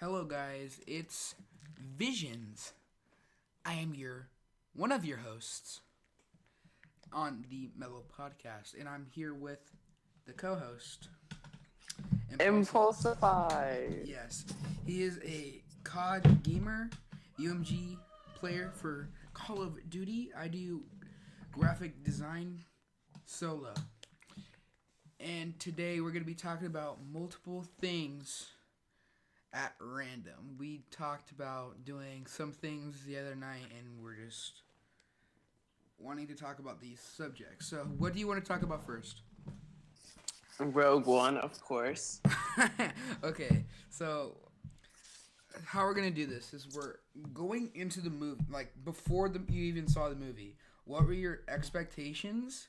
Hello, guys. It's Visions. I am one of your hosts on the Mellow podcast, and I'm here with the co-host, Impulsify. Yes, he is a COD gamer, UMG player for Call of Duty. I do graphic design solo, and today we're gonna be talking about multiple things at random. We talked about doing some things the other night, and we're just wanting to talk about these subjects. So, what do you want to talk about first? Rogue One, of course. Okay, so how we're gonna do this is we're going into the movie, like before you even saw the movie. What were your expectations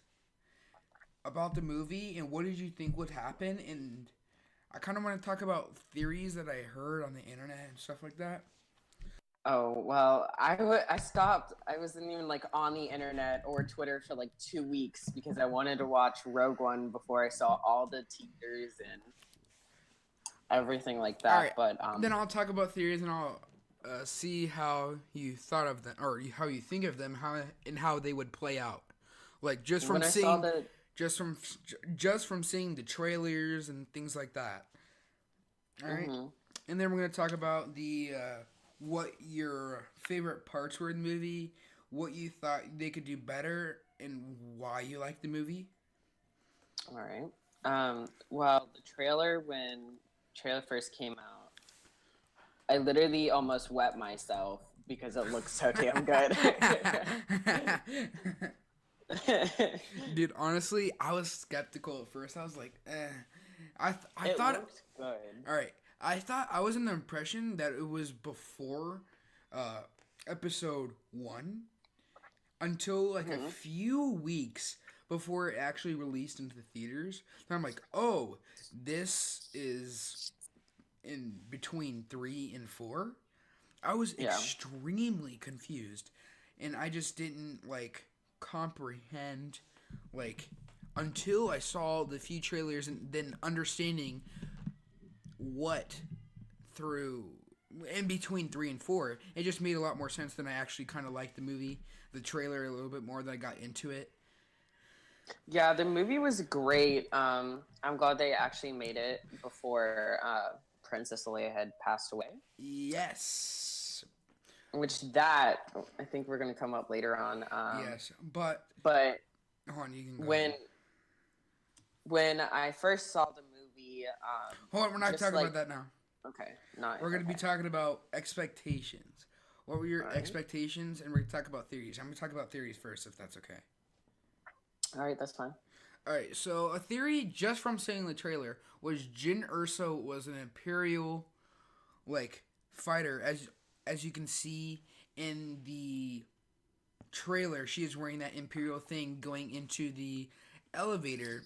about the movie, and what did you think would happen? And I kind of want to talk about theories that I heard on the internet and stuff like that. Oh, well, I stopped. I wasn't even on the internet or Twitter for 2 weeks because I wanted to watch Rogue One before I saw all the teasers and everything like that. All right, But then I'll talk about theories, and I'll see how you thought of them, or how you think of them, how they would play out. Like just from when I seeing, saw the just from seeing the trailers and things like that. All right, and then we're gonna talk about the what your favorite parts were in the movie, what you thought they could do better, and why you liked the movie. all right. Well, the trailer when trailer first came out, I literally almost wet myself because it looks so damn good. Dude, honestly, I was skeptical at first. I was like, eh. I It thought, looked good. all right. I thought I was in the impression that it was before episode 1 until like a few weeks before it actually released into the theaters. And I'm like, oh, this is in between 3 and 4. I was extremely confused, and I just didn't comprehend until I saw the few trailers and then understanding what through in between 3 and 4, it just made a lot more sense. Than I actually kind of liked the movie, the trailer a little bit more than I got into it. Yeah, the movie was great. I'm glad they actually made it before Princess Leia had passed away. Yes. Which that I think we're gonna come up later on. Yes, but hold on, you can go when ahead. when I first saw the movie, Hold on, we're not talking about that now. Okay, not We're going to okay. be talking about expectations. What were your All right. expectations? And we're going to talk about theories. I'm going to talk about theories first, if that's okay. All right, that's fine. All right, so a theory just from seeing the trailer was Jyn Erso was an Imperial, fighter. As you can see in the trailer, she is wearing that Imperial thing going into the elevator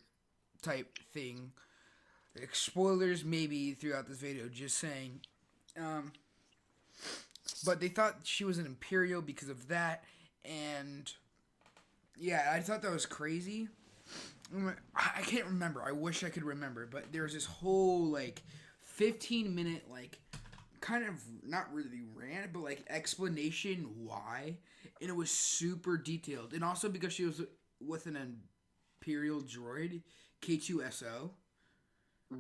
type thing. Spoilers maybe throughout this video, just saying. But they thought she was an Imperial because of that, and yeah, I thought that was crazy. I can't remember. I wish I could remember, but there was this whole 15-minute kind of not really rant, but explanation why, and it was super detailed, and also because she was with an Imperial droid, K2SO.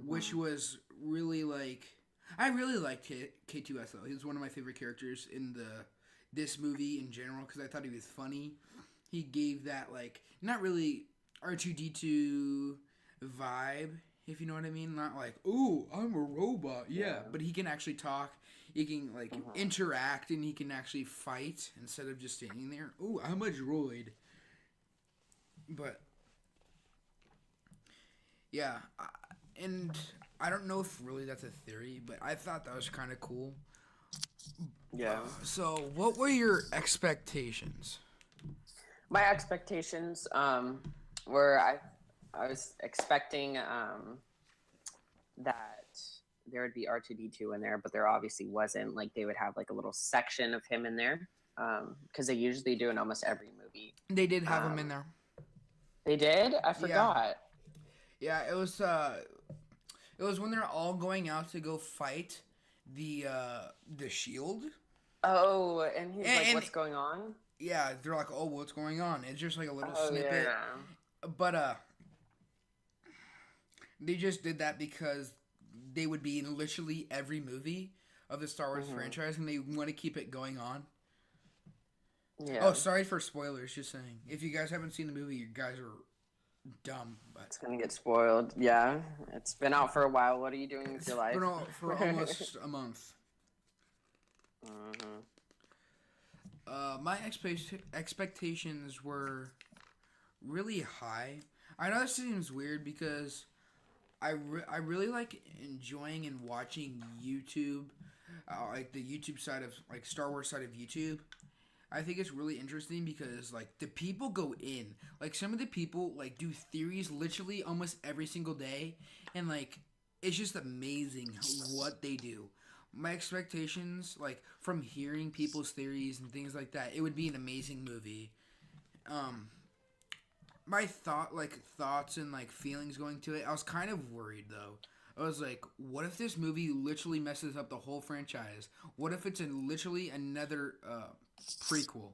Which was really I really liked K2SO. He was one of my favorite characters in this movie in general because I thought he was funny. He gave that not really R2D2 vibe, if you know what I mean. Not ooh, I'm a robot. Yeah, but he can actually talk. He can interact, and he can actually fight instead of just standing there. Ooh, I'm a droid. But yeah. And I don't know if really that's a theory, but I thought that was kind of cool. Yeah. So, what were your expectations? My expectations were I was expecting that there would be R2D2 in there, but there obviously wasn't. They would have a little section of him in there because they usually do in almost every movie. They did have him in there. They did? I forgot. Yeah, it was when they're all going out to go fight the shield. Oh, and he's like, And "What's going on?" yeah, they're like, oh, what's going on? It's just like a little Oh snippet, yeah, but they just did that because they would be in literally every movie of the Star Wars hmm franchise, and they want to keep it going on. Oh, yeah. sorry for spoilers. Just saying, if you guys haven't seen the movie, you guys are dumb. But It's gonna get spoiled. Yeah, it's been out for a while. What are you doing with it's your been life? out for almost a month. hmm My expectations were really high. I know this seems weird because I really like enjoying and watching YouTube, like the YouTube side of like Star Wars side of YouTube. I think it's really interesting because like the people go in, like some of the people like do theories literally almost every single day, and like it's just amazing what they do. My expectations, like from hearing people's theories and things like that, it would be an amazing movie. Um, my thoughts and like feelings going to it, I was kind of worried though. I was like, what if this movie literally messes up the whole franchise? What if it's literally another prequel?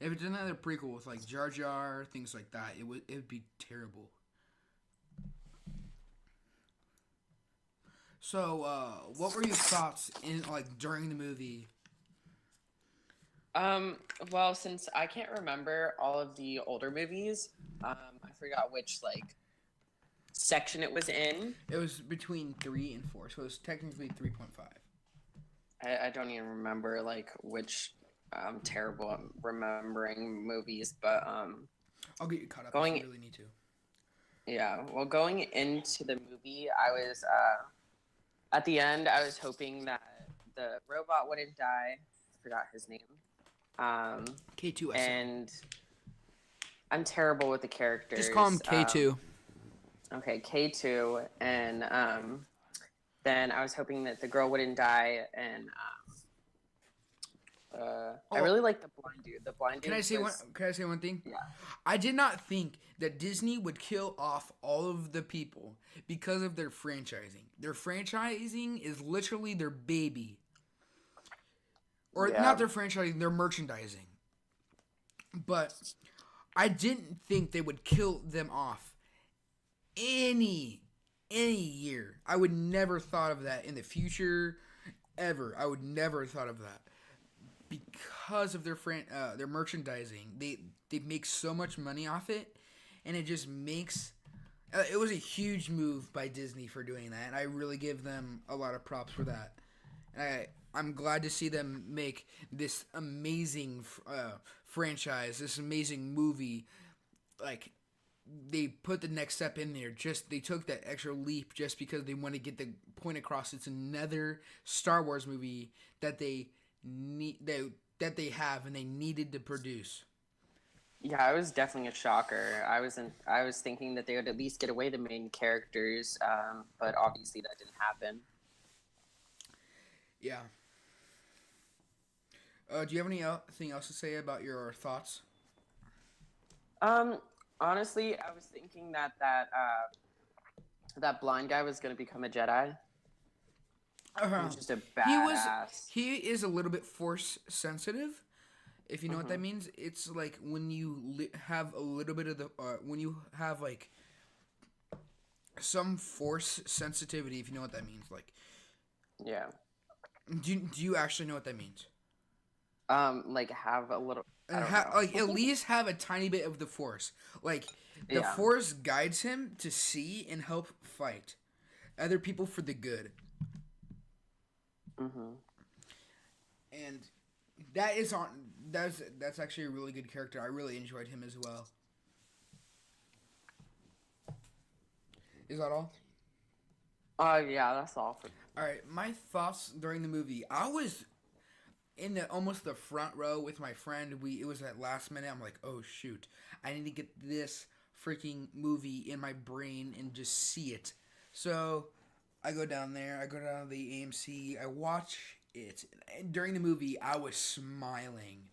If it's another prequel with like Jar Jar, things like that, it would be terrible. So, what were your thoughts in like during the movie? Um, well, since I can't remember all of the older movies, I forgot which like section it was in. It was between 3 and 4, so it was technically 3.5. I don't even remember like which. I'm terrible at remembering movies, but I'll get you caught up if going you really need to. yeah. Well, going into the movie, I was at the end. I was hoping that the robot wouldn't die. I forgot his name. Um, K2SO. and I'm terrible with the characters. Just call him K2. Okay, K2, and then I was hoping that the girl wouldn't die, and I Oh, really like the blind dude. The blind dude. Can I say one? Can I say one thing? Yeah. I did not think that Disney would kill off all of the people because of their franchising. Their franchising is literally their baby, or Yeah. not their franchising, their merchandising. But I didn't think they would kill them off any year. I would never thought of that in the future, ever. I would never thought of that because of their merchandising. They make so much money off it, and it just makes it was a huge move by Disney for doing that, and I really give them a lot of props for that. And I'm glad to see them make this amazing franchise, this amazing movie. Like they put the next step in there. Just they took that extra leap just because they want to get the point across. It's another Star Wars movie that they have and they needed to produce. Yeah, it was definitely a shocker. I was thinking that they would at least get away the main characters, but obviously that didn't happen. Yeah. Do you have anything else to say about your thoughts? Honestly, I was thinking that that blind guy was gonna become a Jedi. He was just a He was. badass. He is a little bit force sensitive. If you know what that Mhm. means, it's like when you have a little bit of the when you have like some force sensitivity. If you know what that means, like Yeah. do you actually know what that means? Like have a little. I don't Like at know. least have a tiny bit of the force. Like the Yeah. force guides him to see and help fight other people for the good. Mhm. And that's actually a really good character. I really enjoyed him as well. Is that all? Yeah, that's all for. All right, my thoughts during the movie. I was in the almost the front row with my friend. It was at last minute. I'm like, oh shoot, I need to get this freaking movie in my brain and just see it. So I go down there. I go down to the AMC. I watch it. And during the movie, I was smiling.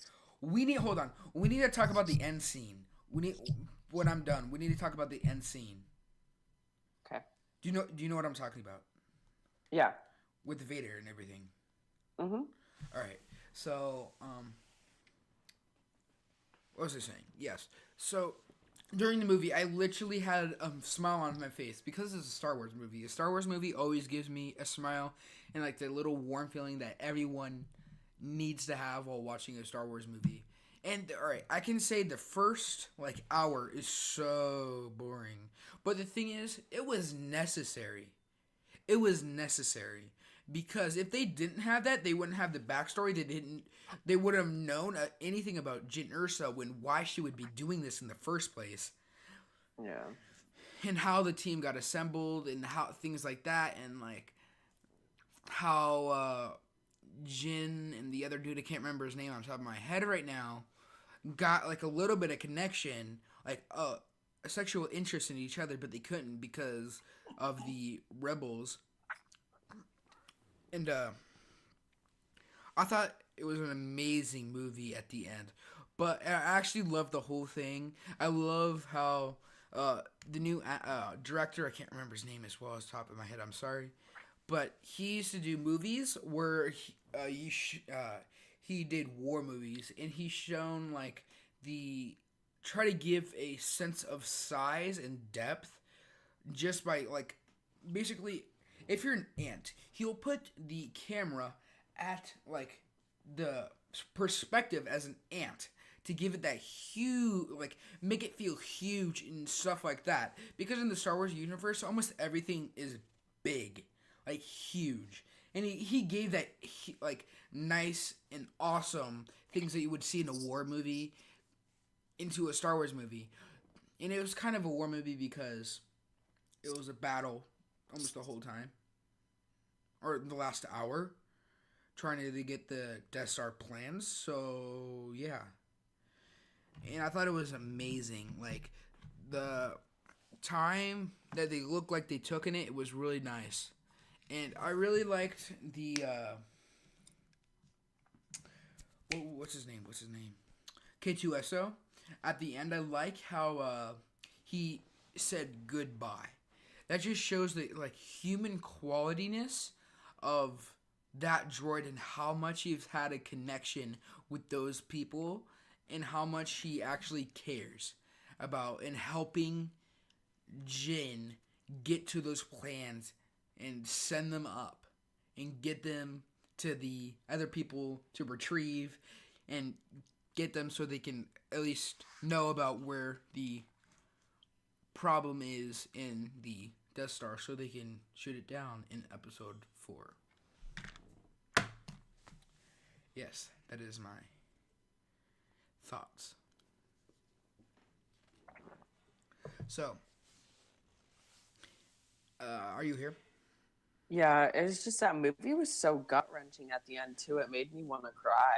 Hold on. We need to talk about the end scene. When I'm done, we need to talk about the end scene. Okay. Do you know what I'm talking about? Yeah. with Vader and everything. Mm-hmm. All right. So, what was I saying? Yes. So, during the movie, I literally had a smile on my face because it's a Star Wars movie. A Star Wars movie always gives me a smile and like the little warm feeling that everyone needs to have while watching a Star Wars movie. And all right, I can say the first like hour is so boring, but the thing is, it was necessary. It was necessary because if they didn't have that, they wouldn't have the backstory. They didn't. They would have known anything about Jyn Erso and why she would be doing this in the first place, Yeah. and how the team got assembled, and how things like that, and like how Jin and the other dude, I can't remember his name on top of my head right now, got like a little bit of connection, like a sexual interest in each other, but they couldn't because of the rebels. And I thought it was an amazing movie at the end, but I actually love the whole thing. I love how the new director, I can't remember his name as well as top of my head, I'm sorry, but he used to do movies where he did war movies, and he's shown like the try to give a sense of size and depth just by like basically if you're an ant, he'll put the camera at like the perspective as an ant to give it that huge, like make it feel huge and stuff like that. Because in the Star Wars universe, almost everything is big, like huge, and he gave that like nice and awesome things that you would see in a war movie into a Star Wars movie. And it was kind of a war movie because it was a battle almost the whole time, or the last hour, trying to get the Death Star plans. So yeah, and I thought it was amazing. Like the time that they looked like they took in it, it was really nice, and I really liked the what's his name? What's his name? K2SO. At the end, I like how he said goodbye. That just shows the like human qualityness of that droid and how much he's had a connection with those people and how much he actually cares about and helping Jin get to those plans and send them up and get them to the other people to retrieve and get them so they can at least know about where the problem is in the Death Star so they can shoot it down in episode 4. Yes, that is my thoughts. So, are you here? Yeah, it's just that movie was so gut wrenching at the end too. It made me want to cry.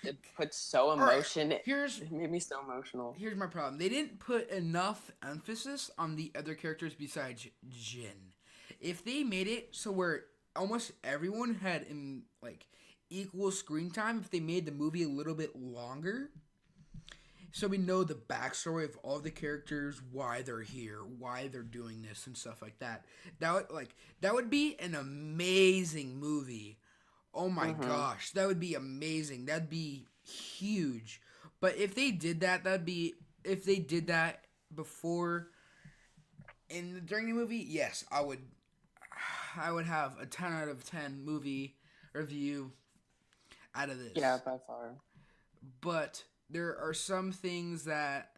It put so emotion. Right, It made me so emotional. Here's my problem. They didn't put enough emphasis on the other characters besides Jin. If they made it so where almost everyone had in like equal screen time, if they made the movie a little bit longer, so we know the backstory of all the characters, why they're here, why they're doing this, and stuff like that. That would be an amazing movie. Oh my gosh, that would be amazing. That'd be huge. But if they did that, if they did that before during the movie, yes, I would have a 10 out of 10 movie review out of this. Yeah, by far. But there are some things that,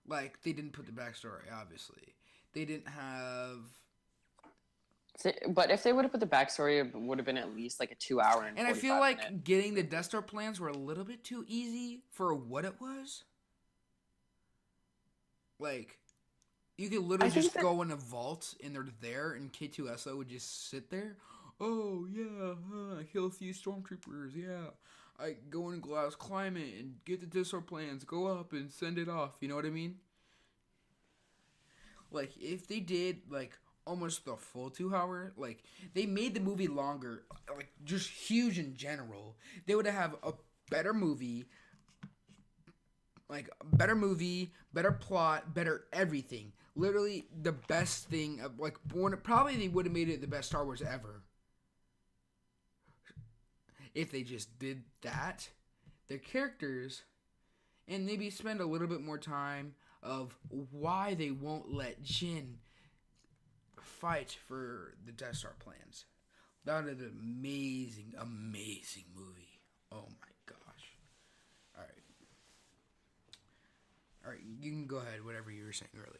like, they didn't put the backstory, obviously. They didn't have... But if they would have put the backstory, it would have been at least like a 2 hour and I feel like minute. getting the Death Star plans were a little bit too easy for what it was. Like, you could literally just go in a vault and they're there, and K2SO would just sit there. Oh, yeah, kill a few stormtroopers, yeah. I go in glass, climb it, and get the Death Star plans, go up and send it off. You know what I mean? Like, if they did, like, almost the full 2 hour, like, they made the movie longer, like, just huge in general, they would have a better movie, better plot, better everything. Literally the best thing of, like, probably they would have made it the best Star Wars ever. if they just did that, their characters, and maybe spend a little bit more time of why they won't let Jin fight for the Death Star plans. That is an amazing, amazing movie. Oh my gosh. Alright. Alright, you can go ahead, whatever you were saying earlier.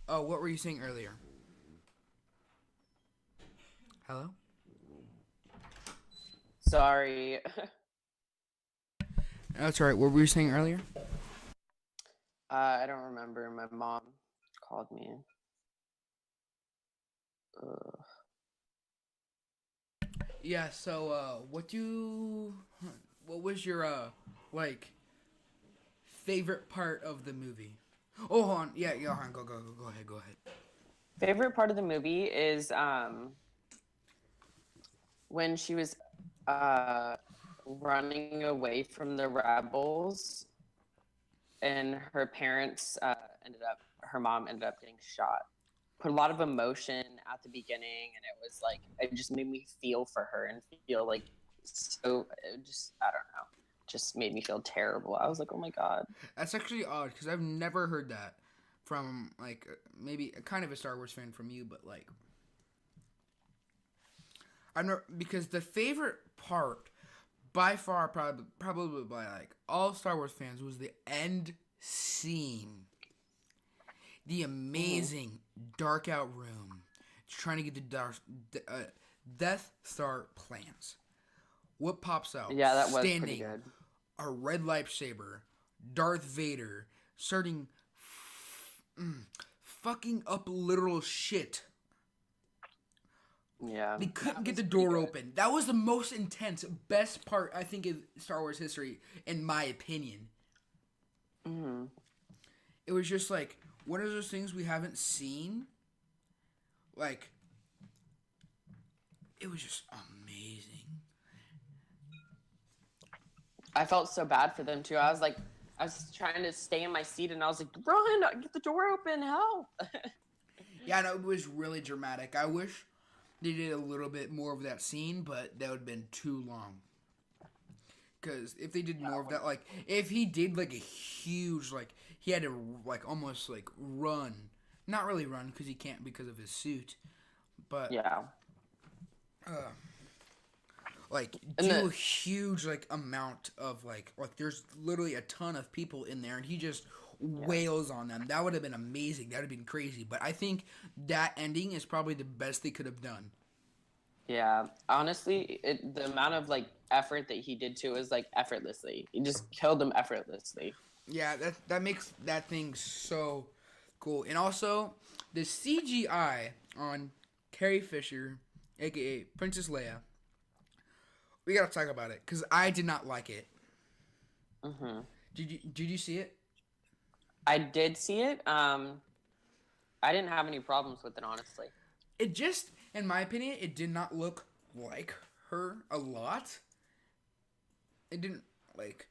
Oh, what were you saying earlier? Hello? Sorry. That's alright. What were you saying earlier? I don't remember. My mom called me. Ugh. Yeah, so what was your like favorite part of the movie? Oh, hold on. Yeah, hold on. Go ahead. Favorite part of the movie is when she was running away from the rebels, and her parents her mom ended up getting shot. Put a lot of emotion at the beginning, and it was like it just made me feel for her and feel like so. It just I don't know, just made me feel terrible. I was like, oh my god. That's actually odd because I've never heard that from like maybe kind of a Star Wars fan from you, but like I'm not because the favorite part by far probably by like all Star Wars fans was the end scene. The amazing dark out room trying to get the Death Star plans. What pops out? Yeah, that was pretty Standing good. a red lightsaber, Darth Vader, starting fucking up literal shit. Yeah, They couldn't that get was the pretty door good. open. That was the most intense, best part I think in Star Wars history, in my opinion. Mm-hmm. It was just like one of those things we haven't seen. Like, it was just amazing. I felt so bad for them too. I was trying to stay in my seat, and I was like, run, get the door open, help. Yeah, no, it was really dramatic. I wish they did a little bit more of that scene, but that would have been too long. Because if they did more of that, like, if he did, like, a huge, like, he had to, like, almost, like, run. Not really run, because he can't because of his suit. But, Yeah. like, And do a huge, like, amount of, like, there's literally a ton of people in there, and he just wails on them. That would have been amazing. That would have been crazy. But I think that ending is probably the best they could have done. Yeah, honestly, the amount of like effort that he did to is like effortlessly. He just killed him effortlessly. Yeah, that makes that thing so cool. And also, the CGI on Carrie Fisher, aka Princess Leia, we gotta talk about it because I did not like it. Hmm. Did you see it? I did see it. I didn't have any problems with it, honestly. It just, in my opinion, it did not look like her a lot. It didn't like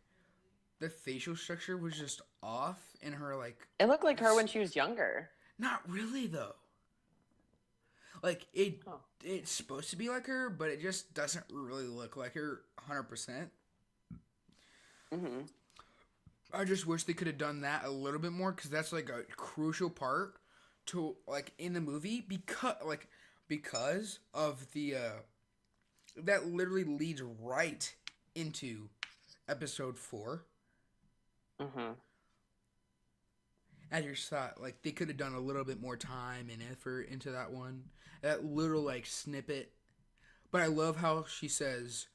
the facial structure was just off in her like. It looked like her when she was younger. Not really though. Like Oh. it's supposed to be like her, but it just doesn't really look like her 100%. Hmm. I just wish they could have done that a little bit more because that's like a crucial part to like in the movie because of the that literally leads right into episode 4. Hmm. I just thought like they could have done a little bit more time and effort into that one, that little like snippet. But I love how she says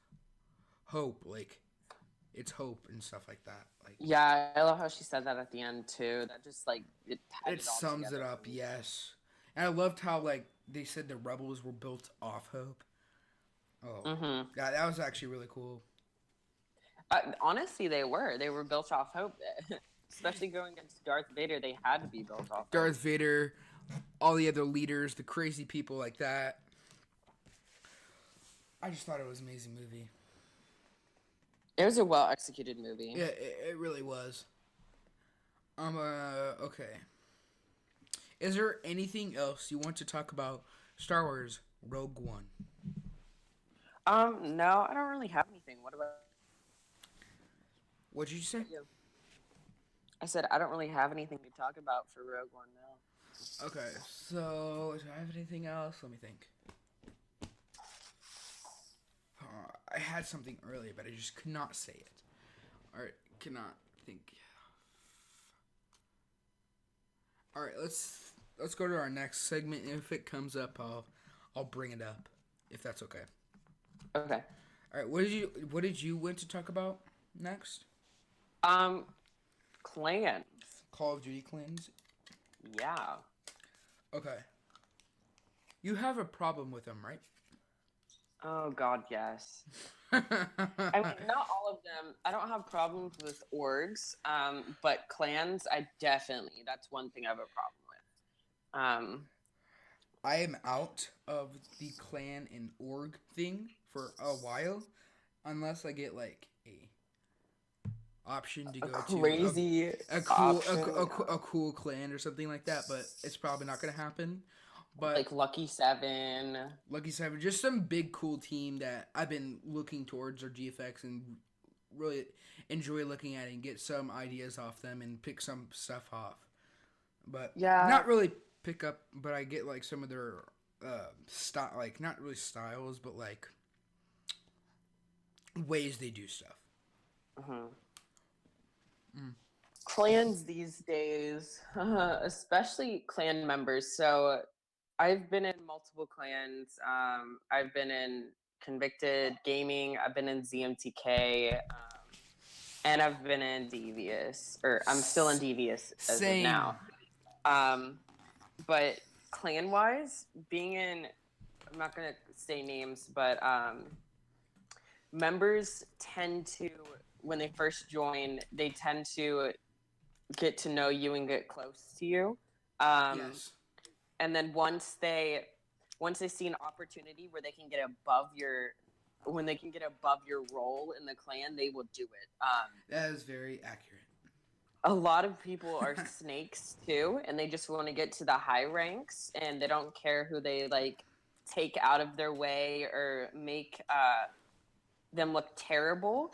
hope, like it's hope and stuff like that. Like Yeah, I love how she said that at the end too. That just like it tied it it all sums it together up, for me. yes. And I loved how like they said the rebels were built off hope. Oh, Hmm. yeah, that was actually really cool. Honestly, they were. They were built off hope. Especially going against Darth Vader, they had to be built off hope. Darth Vader, all the other leaders, the crazy people like that. I just thought it was an amazing movie. It was a well executed movie. Yeah, it really was. Okay. Is there anything else you want to talk about Star Wars Rogue One? No, I don't really have anything. What about What did you say? you? I said I don't really have anything to talk about for Rogue One now. Okay, so do I have anything else? Let me think. I had something earlier, but I just could not say it. Alright, cannot think. Alright, let's go to our next segment. If it comes up, I'll bring it up. If that's okay. Okay. Alright, what did you want to talk about next? Clans. Call of Duty clans? Yeah. Okay. You have a problem with them, right? Oh God, yes. I mean, not all of them. I don't have problems with orgs, but clans, that's one thing I have a problem with. I am out of the clan and org thing for a while, unless I get like a option to go crazy to a cool clan or something like that. But it's probably not gonna happen. But like Lucky 7, just some big cool team that I've been looking towards or GFX and really enjoy looking at and get some ideas off them and pick some stuff off. But yeah, not really pick up, but I get like some of their style, like not really styles, but like ways they do stuff. Clans these days, especially clan members. So I've been in multiple clans. I've been in Convicted Gaming. I've been in ZMTK. And I've been in Devious. Or I'm still in Devious as of now. But clan-wise, being in... I'm not going to say names, but members tend to... When they first join, they tend to get to know you and get close to you. Yes. And then once they see an opportunity where they can get above your role in the clan, they will do it. That is very accurate. A lot of people are snakes too, and they just want to get to the high ranks, and they don't care who they like take out of their way or make them look terrible.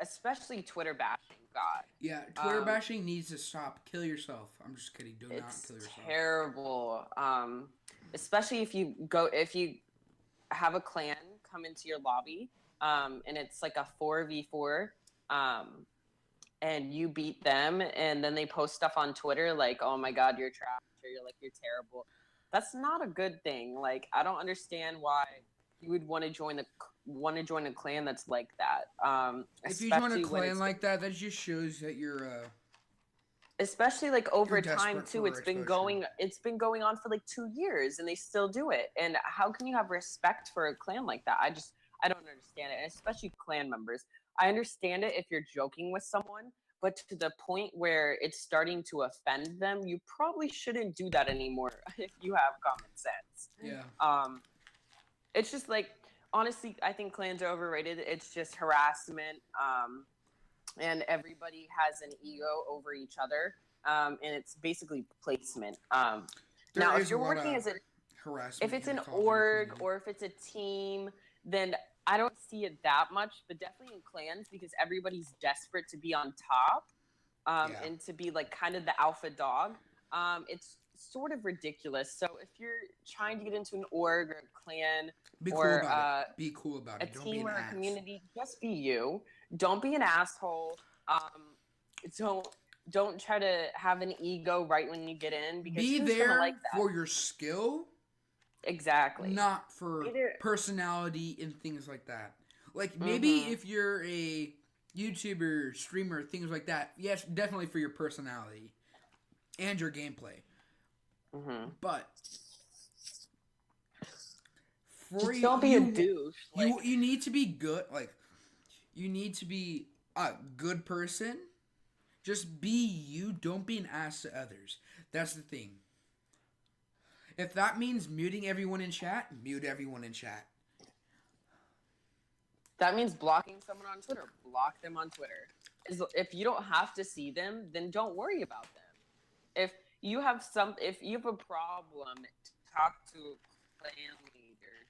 Especially Twitter bashing. God. Yeah, Twitter bashing needs to stop. Kill yourself. I'm just kidding. Do not kill yourself. It's terrible. Especially if you have a clan come into your lobby, and it's like a 4v4, and you beat them, and then they post stuff on Twitter like, "Oh my God, you're trash," or "You're terrible." That's not a good thing. Like, I don't understand why you would want to join a clan that's like that. If you join a clan like that, that just shows that you're especially like over time too. It's been going on for like 2 years, and they still do it. And how can you have respect for a clan like that? I don't understand it, and especially clan members. I understand it if you're joking with someone, but to the point where it's starting to offend them, you probably shouldn't do that anymore if you have common sense. Yeah. It's just like, honestly, I think clans are overrated. It's just harassment, and everybody has an ego over each other, and it's basically placement. Now, if you're working as if it's an org or if it's a team, then I don't see it that much, but definitely in clans, because everybody's desperate to be on top, and to be like kind of the alpha dog. It's sort of ridiculous. So if you're trying to get into an org or a clan be cool about it. A team or a community, just be you. Don't be an asshole. Don't try to have an ego right when you get in, because be who's there gonna like that? For your skill. Exactly. Not for personality and things like that. Like maybe if you're a YouTuber, streamer, things like that, yes, definitely for your personality and your gameplay. But for just don't be a douche. You need to be good. Like, you need to be a good person. Just be you. Don't be an ass to others. That's the thing. If that means muting everyone in chat, mute everyone in chat. That means blocking someone on Twitter. Block them on Twitter. if you don't have to see them, then don't worry about them. If you have a problem, talk to a clan leader.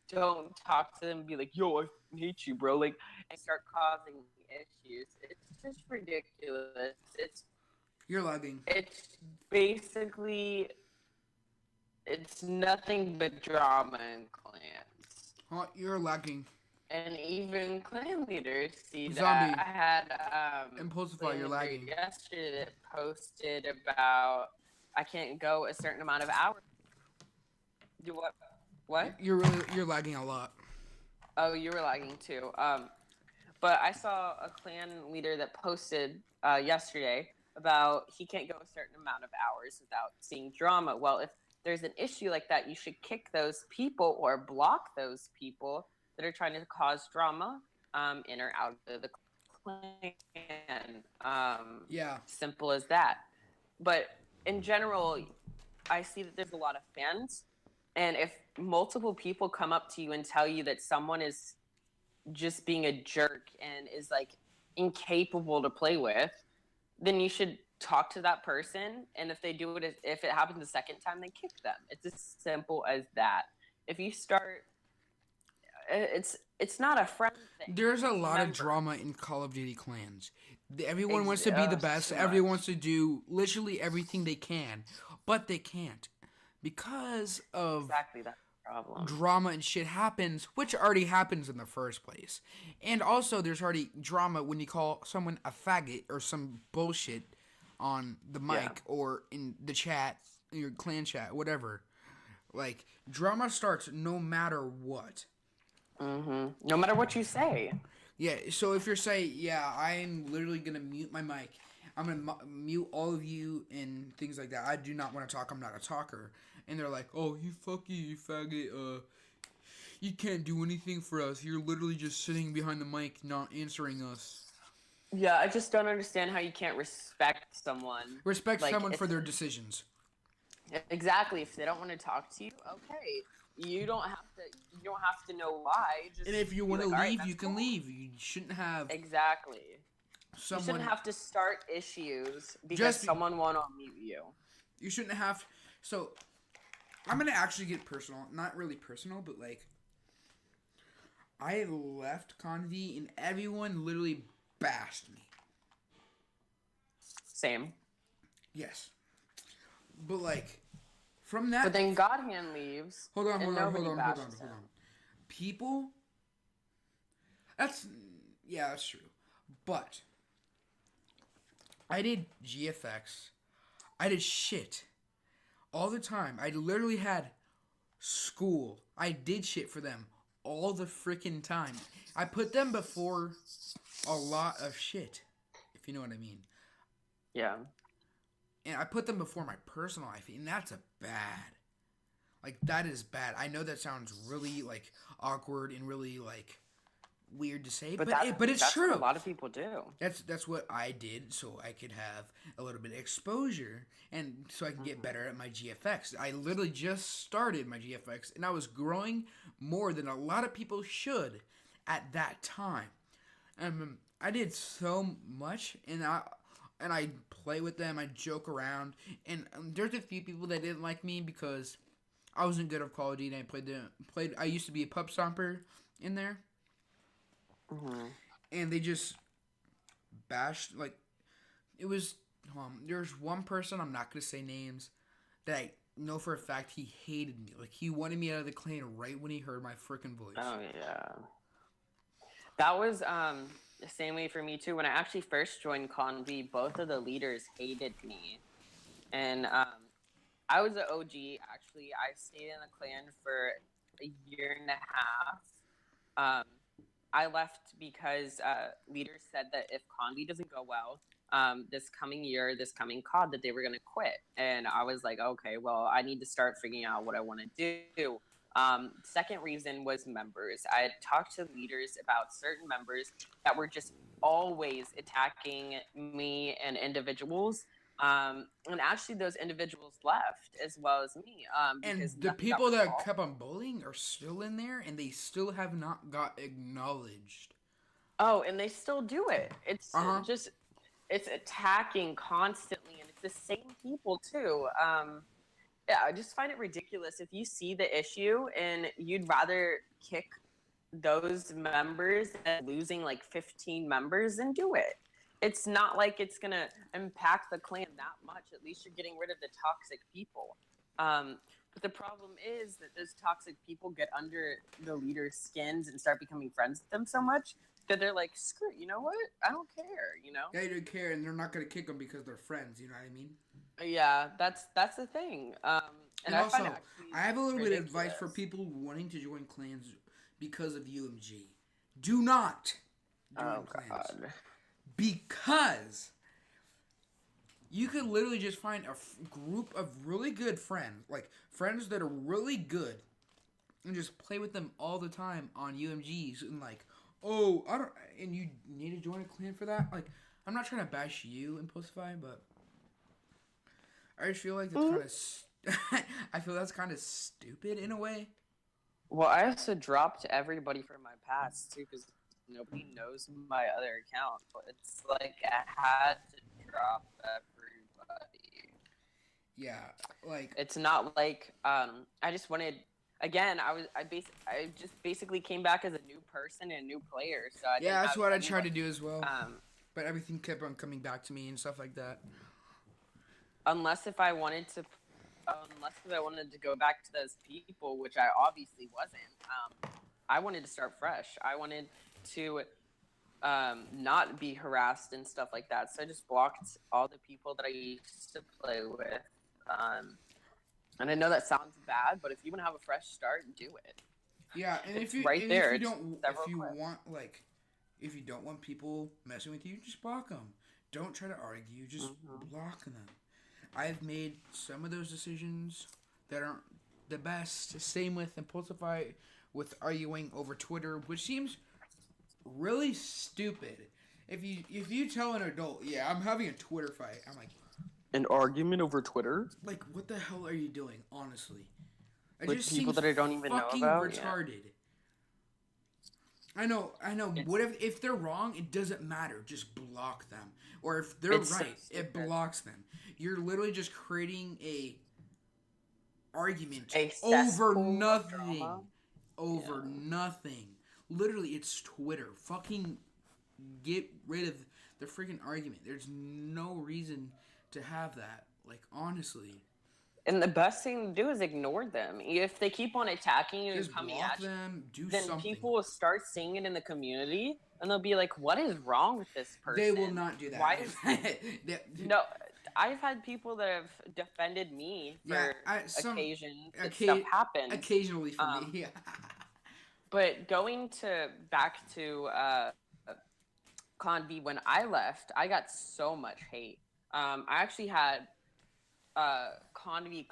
Don't talk to them and be like, yo, I hate you, bro, like, and start causing issues. It's just ridiculous. You're lagging. It's basically, it's nothing but drama in clans. Oh, you're lagging. And even clan leaders see Zombie. that. I had Impulsify, you're lagging. yesterday that posted about I can't go a certain amount of hours. Do what? What? You're lagging a lot. Oh, you were lagging too. But I saw a clan leader that posted yesterday about he can't go a certain amount of hours without seeing drama. Well, if there's an issue like that, you should kick those people or block those people that are trying to cause drama in or out of the clan. Yeah. Simple as that. But in general, I see that there's a lot of fans. And if multiple people come up to you and tell you that someone is just being a jerk and is like incapable to play with, then you should talk to that person. And if they do it, if it happens the second time, then kick them. It's as simple as that. If you start, it's not a friend thing. There's a lot of drama in Call of Duty clans. Everyone wants to be the best. Everyone wants to do literally everything they can, but they can't because of exactly that problem. Drama and shit happens, which already happens in the first place. And also, there's already drama when you call someone a faggot or some bullshit on the mic or in the chat, in your clan chat, whatever. Like, drama starts no matter what. Mm-hmm. No matter what you say. Yeah, so if you're saying, yeah, I'm literally going to mute my mic, I'm going to mute all of you and things like that. I do not want to talk. I'm not a talker. And they're like, oh, you faggot, you can't do anything for us. You're literally just sitting behind the mic, not answering us. Yeah, I just don't understand how you can't respect someone. Respect someone for their decisions. Exactly. If they don't want to talk to you, okay. You don't have to know why. Just and if you want to leave, you can leave. You shouldn't have exactly. You shouldn't have to start issues because someone won't unmute you. You shouldn't have. So, I'm gonna actually get personal. Not really personal, but like, I left Convy and everyone literally bashed me. Same. Yes, but like, from that. But then Godhand leaves. Hold on. People. That's true. But I did GFX. I did shit all the time. I literally had school. I did shit for them all the freaking time. I put them before a lot of shit, if you know what I mean. Yeah. And I put them before my personal life, and that's bad. Like, that is bad. I know that sounds really, like, awkward and really, like, weird to say, but it's true. What a lot of people do. That's what I did, so I could have a little bit of exposure, and so I can get better at my GFX. I literally just started my GFX, and I was growing more than a lot of people should at that time. I did so much, and I play with them, I joke around, and there's a few people that didn't like me because I wasn't good at Call of Duty, and I used to be a pub stomper in there. Mm-hmm. And they just bashed, like, it was, there's one person, I'm not going to say names, that I know for a fact he hated me. Like, he wanted me out of the clan right when he heard my freaking voice. Oh, yeah. That was the same way for me, too. When I actually first joined Convy, both of the leaders hated me. And I was an OG, actually. I stayed in the clan for a year and a half. I left because leaders said that if Convy doesn't go well this coming year, this coming COD, that they were going to quit. And I was like, okay, well, I need to start figuring out what I want to do. Second reason was members. I had talked to leaders about certain members that were just always attacking me and individuals. And actually, those individuals left as well as me. And the people that kept on bullying are still in there, and they still have not got acknowledged. Oh, and they still do it. It's Uh-huh. just it's attacking constantly, and it's the same people too. Yeah, I just find it ridiculous if you see the issue and you'd rather kick those members than losing like 15 members and do it. It's not like it's gonna impact the clan that much. At least you're getting rid of the toxic people. But the problem is that those toxic people get under the leader's skins and start becoming friends with them so much that they're like, screw it, you know what? I don't care, you know? Yeah, you don't care, and they're not gonna kick them because they're friends. You know what I mean? Yeah, that's the thing. And And I find it also, actually I have a little bit of advice for ridiculous. people wanting to join clans because of UMG. Do not join Oh clans God. because you could literally just find a group of really good friends, like friends that are really good, and just play with them all the time on UMGs and like, oh, I don't, and you need to join a clan for that. Like, I'm not trying to bash you, Impulsify, but I just feel like that's kind of, I feel that's kind of stupid in a way. Well, I also dropped everybody from my past too because nobody knows my other account. But it's like I had to drop everybody. Yeah, like, It's not like I just wanted. Again, I just basically came back as a new person and a new player, so I didn't yeah, that's have what I tried anyone. to do as well. Um, But everything kept on coming back to me and stuff like that. unless if I wanted to, unless if I wanted to go back to those people, which I obviously wasn't. I wanted to start fresh. I wanted to not be harassed and stuff like that. So I just blocked all the people that I used to play with. And I know that sounds bad, but if you want to have a fresh start, do it. Yeah, It's right there. It's if several you clips. want like, if you don't want people messing with you, just block them. Don't try to argue. Just Mm-hmm. block them. I've made some of those decisions that aren't the best. Same with Impulsify, with arguing over Twitter, which seems really stupid. If you tell an adult, yeah, I'm having a Twitter fight, I'm An argument over Twitter? like, what the hell are you doing? Honestly, it Like just people seems that I don't even know fucking about? Yeah. retarded. I know. It's What if they're wrong? It doesn't matter. Just block them. Or if they're it's so right, it stupid. blocks them. You're literally just creating a argument A over cesspool of nothing. drama. Over Yeah. nothing. Literally, it's Twitter. Fucking get rid of the freaking argument. There's no reason to have that. Like, honestly, And the best thing to do is ignore them. If they keep on attacking you and just coming block at you, them. Do then something. people will start seeing it in the community and they'll be like, what is wrong with this person? They will not do that. Why is They- no I've had people that have defended me for occasions that stuff happens. occasionally for Um, me. Yeah. But going to back to Conv when I left, I got so much hate. I actually had Conv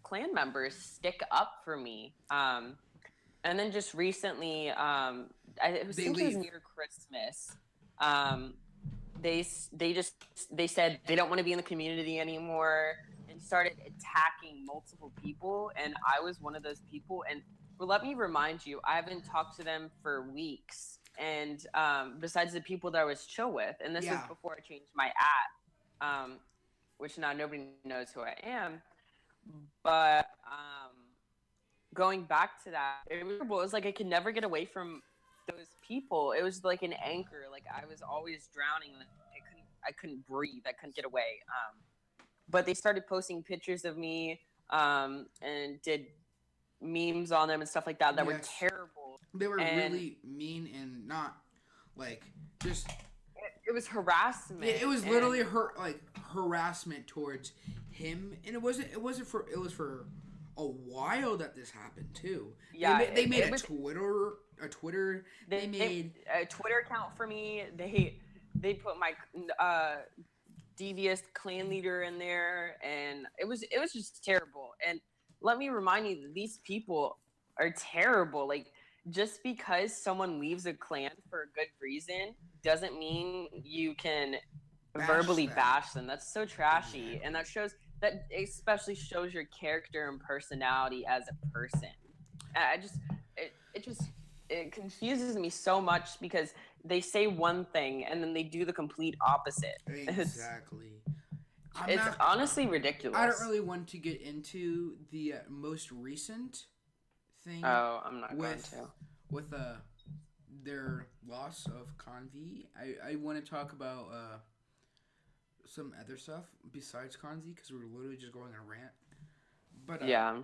clan members stick up for me. And then just recently, I They think it was leave. near Christmas. Um, they said they don't want to be in the community anymore and started attacking multiple people. And I was one of those people. And well, let me remind you, I haven't talked to them for weeks. And besides the people that I was chill with, and this was Yeah. before I changed my which now nobody knows who I am. But going back to that, it was like I could never get away from those people. It was like an anchor. Like I was always drowning. Like I couldn't breathe. I couldn't get away. But they started posting pictures of me and did memes on them and stuff like that that were Yes. terrible. They were And really mean and not like just. it was harassment. It was literally harassment towards him, and it was for a while that this happened too. Yeah, they made it was, a Twitter. They made a Twitter account for me. They put my devious clan leader in there, and it was just terrible. And let me remind you that these people are terrible. Like just because someone leaves a clan for a good reason doesn't mean you can verbally bash them. That's so trashy, and that especially shows your character and personality as a person. I just it confuses me so much because they say one thing and then they do the complete opposite. Exactly. I'm It's not. honestly I don't ridiculous. really want to get into the most recent thing Oh, I'm not going with to. with their loss of Convi. I want to talk about some other stuff besides Convi because we're literally just going on a rant. But Yeah.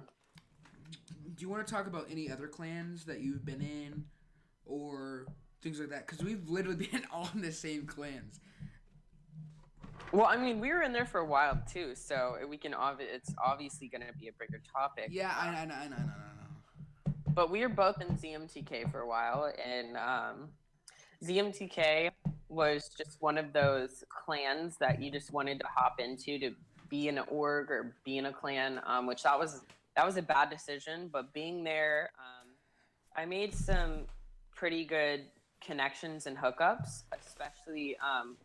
do you want to talk about any other clans that you've been in or things like that? Because we've literally been all in the same clans. Well, I mean, we were in there for a while too, so we can. It's obviously going to be a bigger topic. Yeah, I know, I know, I know, I know. But we were both in ZMTK for a while, and ZMTK was just one of those clans that you just wanted to hop into to be in an org or be in a clan, which that was a bad decision. But being there, I made some pretty good connections and hookups, especially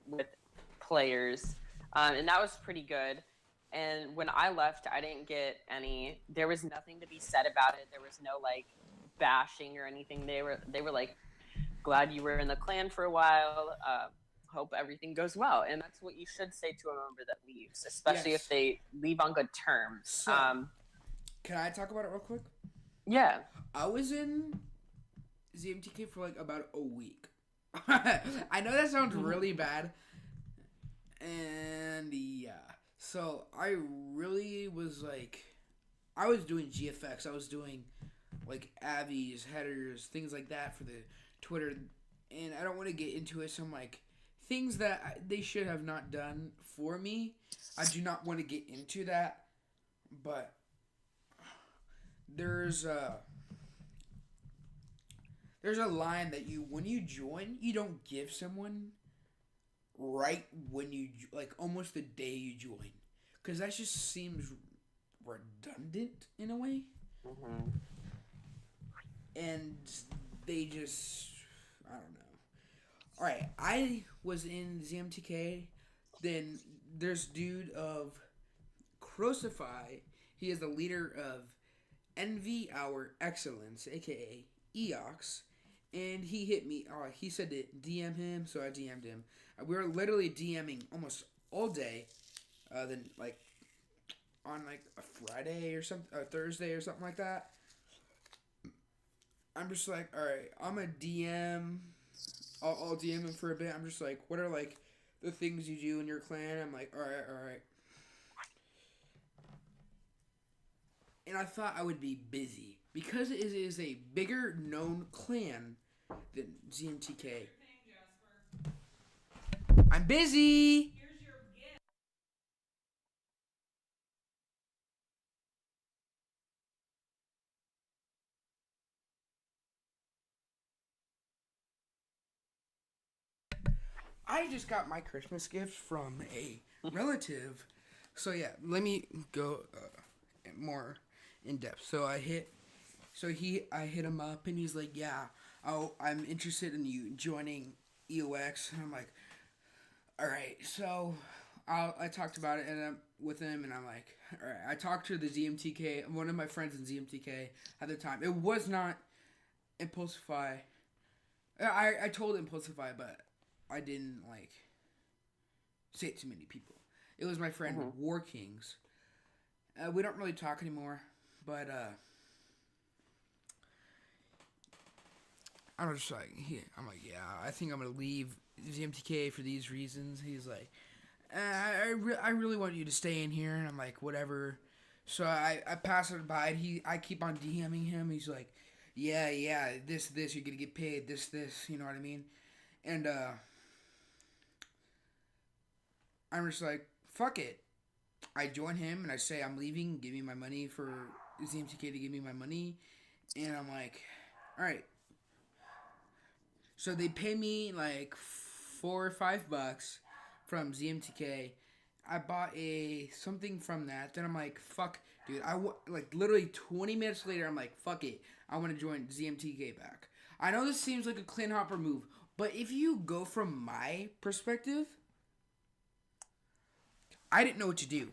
with players, and that was pretty good. And when I left, I didn't get any. There was nothing to be said about it. There was no like bashing or anything. They were like, glad you were in the clan for a while. Hope everything goes well. And that's what you should say to a member that leaves, especially if Yes. they leave on good terms. So, can I talk about it real quick? Yeah. I was in ZMTK for like about a week. I know that sounds really bad. And yeah. So I really was like, I was doing GFX. I was doing like Abby's, headers, things like that for the Twitter. And I don't want to get into it. Some like things that they should have not done for me. I do not want to get into that. But there's a line that you when you join, you don't give someone right when you like almost the day you join, because that just seems redundant in a way, Mm-hmm. and they just I don't know. All right, I was in ZMTK. Then there's dude of Crucify. He is the leader of Envy Our Excellence, aka Eox, and he hit me. He said to DM him, so I DM'd him. We were literally DMing almost all day. Then like on like a Friday or something, a Thursday or something like that. I'm just like, all right, I'm a DM. I'll DM him for a bit. I'm just like, what are like the things you do in your clan? I'm like, all right, all right. And I thought I would be busy because it is a bigger known clan than ZMTK. I'm busy. I just got my Christmas gift from a relative. So yeah, let me go more in depth. I hit him up and he's like, yeah, I'm interested in you joining EOX. And I'm like, all right. So I talked about it and with him and I'm like, all right. I talked to the ZMTK, one of my friends in ZMTK at the time. It was not Impulsify. I told Impulsify, but I didn't like say it to many people. It was my friend Mm-hmm. War Kings. We don't really talk anymore, but I'm just like, I'm like, yeah, I think I'm gonna leave ZMTK for these reasons. He's like, I really want you to stay in here, and I'm like, whatever. So I pass it by. I keep on DMing him. He's like, yeah, this, you're gonna get paid. This, you know what I mean? And I'm just like, fuck it. I join him and I say I'm leaving. Give me my money for ZMTK to give me my money, and I'm like, all right. So they pay me like $4 or $5 from ZMTK. I bought a something from that. Then I'm like, fuck, dude. Like literally 20 minutes later, I'm like, fuck it. I want to join ZMTK back. I know this seems like a clean hopper move, but if you go from my perspective, I didn't know what to do.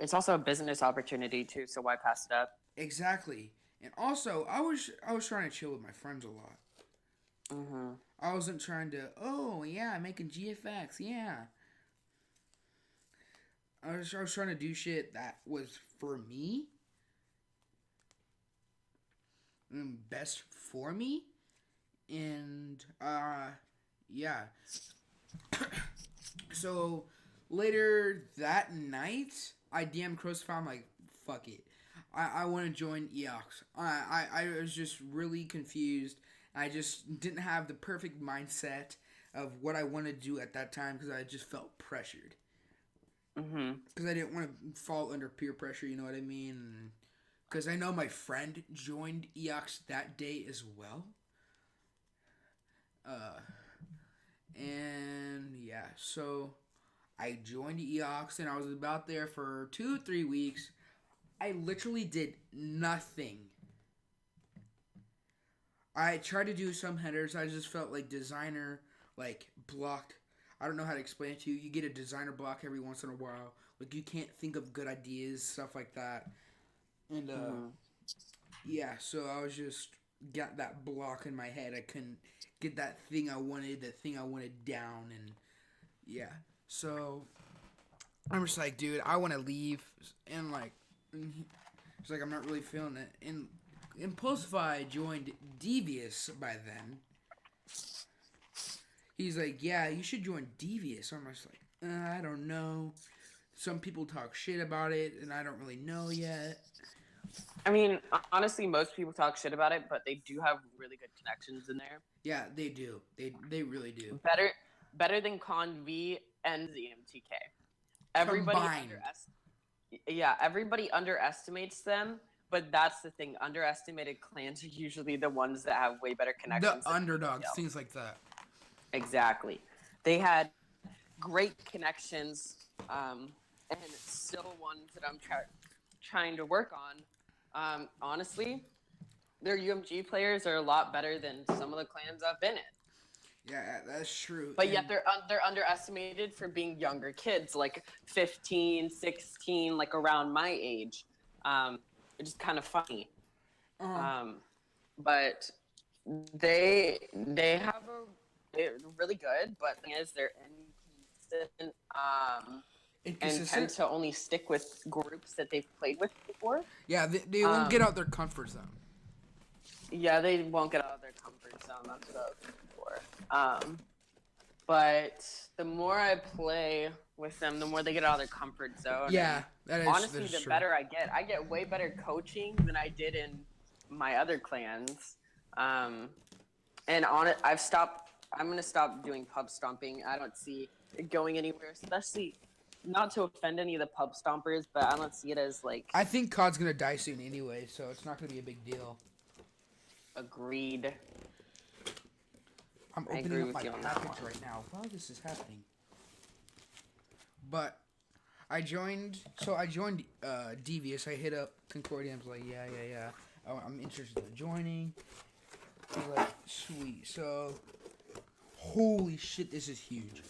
It's also a business opportunity too, so why pass it up? Exactly. And also, I was trying to chill with my friends a lot. Mm-hmm. I wasn't trying to, oh, yeah, making GFX, yeah. I was trying to do shit that was for me and best for me. And, yeah. So, later that night, I DM Crucify. I'm like, fuck it. I want to join EOX. I was just really confused. I just didn't have the perfect mindset of what I wanted to do at that time because I just felt pressured. Because I didn't want to fall under peer pressure, you know what I mean? Because I know my friend joined EOX that day as well. And yeah, so I joined EOX and I was about there for 2 3 weeks. I literally did nothing. I tried to do some headers. I just felt like designer, like blocked. I don't know how to explain it to you. You get a designer block every once in a while. Like you can't think of good ideas, stuff like that. And yeah, so I was just got that block in my head. I couldn't get that thing I wanted down, and yeah. So I'm just like, dude, I want to leave, and like, it's like I'm not really feeling it. And Impulsify joined Devious by then. He's like, yeah, you should join Devious. So I'm just like, I don't know. Some people talk shit about it, and I don't really know yet. I mean, honestly, most people talk shit about it, but they do have really good connections in there. Yeah, they do. They really do. Better than Con V and ZMTK. Everybody everybody underestimates them, but that's the thing. Underestimated clans are usually the ones that have way better connections. The underdogs, things like that. Exactly. They had great connections, and still ones that I'm trying to work on. Honestly, their UMG players are a lot better than some of the clans I've been in. Yeah, that's true. But yet they're underestimated for being younger kids, like 15, 16, like around my age. It's kind of funny. But they're really good, but the thing is they're inconsistent. And tend to only stick with groups that they've played with before. Yeah, they won't get out their comfort zone. Yeah, they won't get out of their comfort zone. That's what I was looking for. But the more I play with them, the more they get out of their comfort zone. Yeah, that is honestly, the better I get. I get way better coaching than I did in my other clans. And on it, I'm gonna stop doing pub stomping. I don't see it going anywhere, especially. Not to offend any of the pub stompers, but I don't see it as like. I think COD's gonna die soon anyway, so it's not gonna be a big deal. Agreed. I'm opening up my package right now while this is happening. But I joined Devious. I hit up Concordia. I was like, yeah. Oh, I'm interested in joining. I was like, sweet. So, holy shit, this is huge.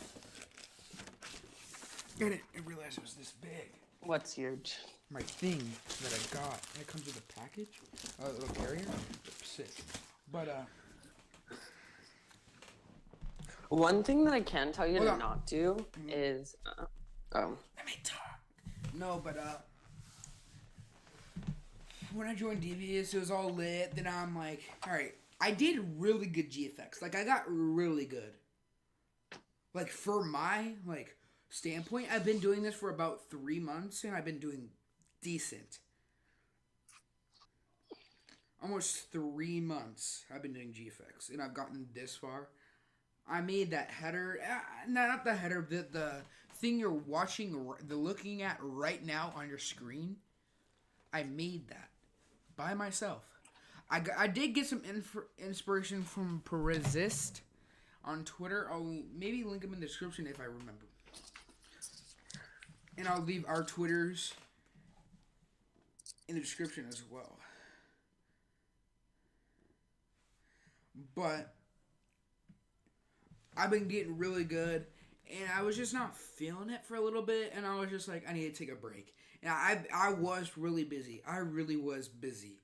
I didn't realize it was this big. What's huge? My thing that I got. It comes with a package. A little carrier. Sick. But, one thing that I can tell you to not do is... Let me talk. No, but, when I joined Devious, it was all lit. Then I'm like, alright, I did really good GFX. Like, I got really good. Like, for my, like... standpoint, I've been doing this for about 3 months, and I've been doing decent. Almost 3 months I've been doing GFX, and I've gotten this far. I made that header, not the header, the thing you're watching, looking at right now on your screen. I made that by myself. I did get some inspiration from Persist on Twitter. I'll maybe link him in the description if I remember. And I'll leave our Twitters in the description as well. But I've been getting really good, and I was just not feeling it for a little bit, and I was just like, I need to take a break. And I was really busy. I really was busy.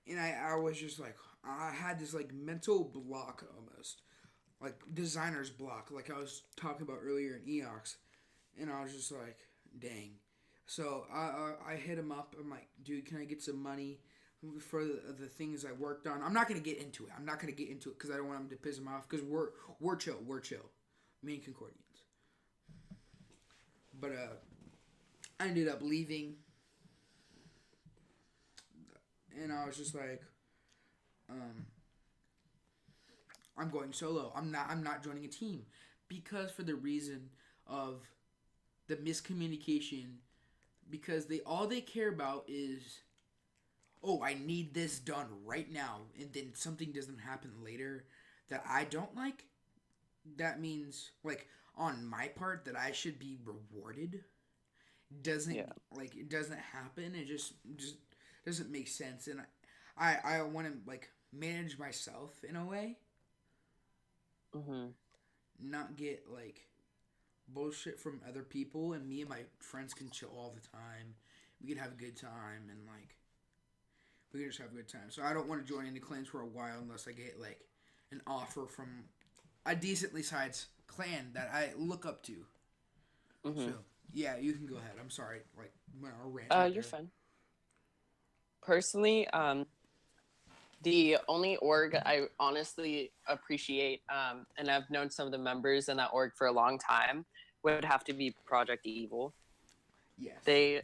And I was just like, I had this like mental block almost like designer's block, like I was talking about earlier in EOX, and I was just like, dang. So I hit him up. I'm like, dude, can I get some money for the things I worked on? I'm not gonna get into it. I'm not gonna get into it because I don't want him to piss him off. Because we're chill. We're chill. Me and Concordians. But I ended up leaving, and I was just like, I'm going solo. I'm not joining a team because for the reason of the miscommunication, because all they care about is, oh, I need this done right now, and then something doesn't happen later that I don't like. That means, like, on my part that I should be rewarded doesn't, like, it doesn't happen. It just doesn't make sense. And I want to, like, manage myself in a way. Not get, like, bullshit from other people, and me and my friends can chill all the time. We can have a good time, and, like, we can just have a good time. So I don't want to join any clans for a while unless I get, like, an offer from a decently sized clan that I look up to. So yeah, you can go ahead. I'm sorry, like, when I ran. You're fine. Personally, the only org I honestly appreciate, and I've known some of the members in that org for a long time, would have to be Project Evil. Yes. They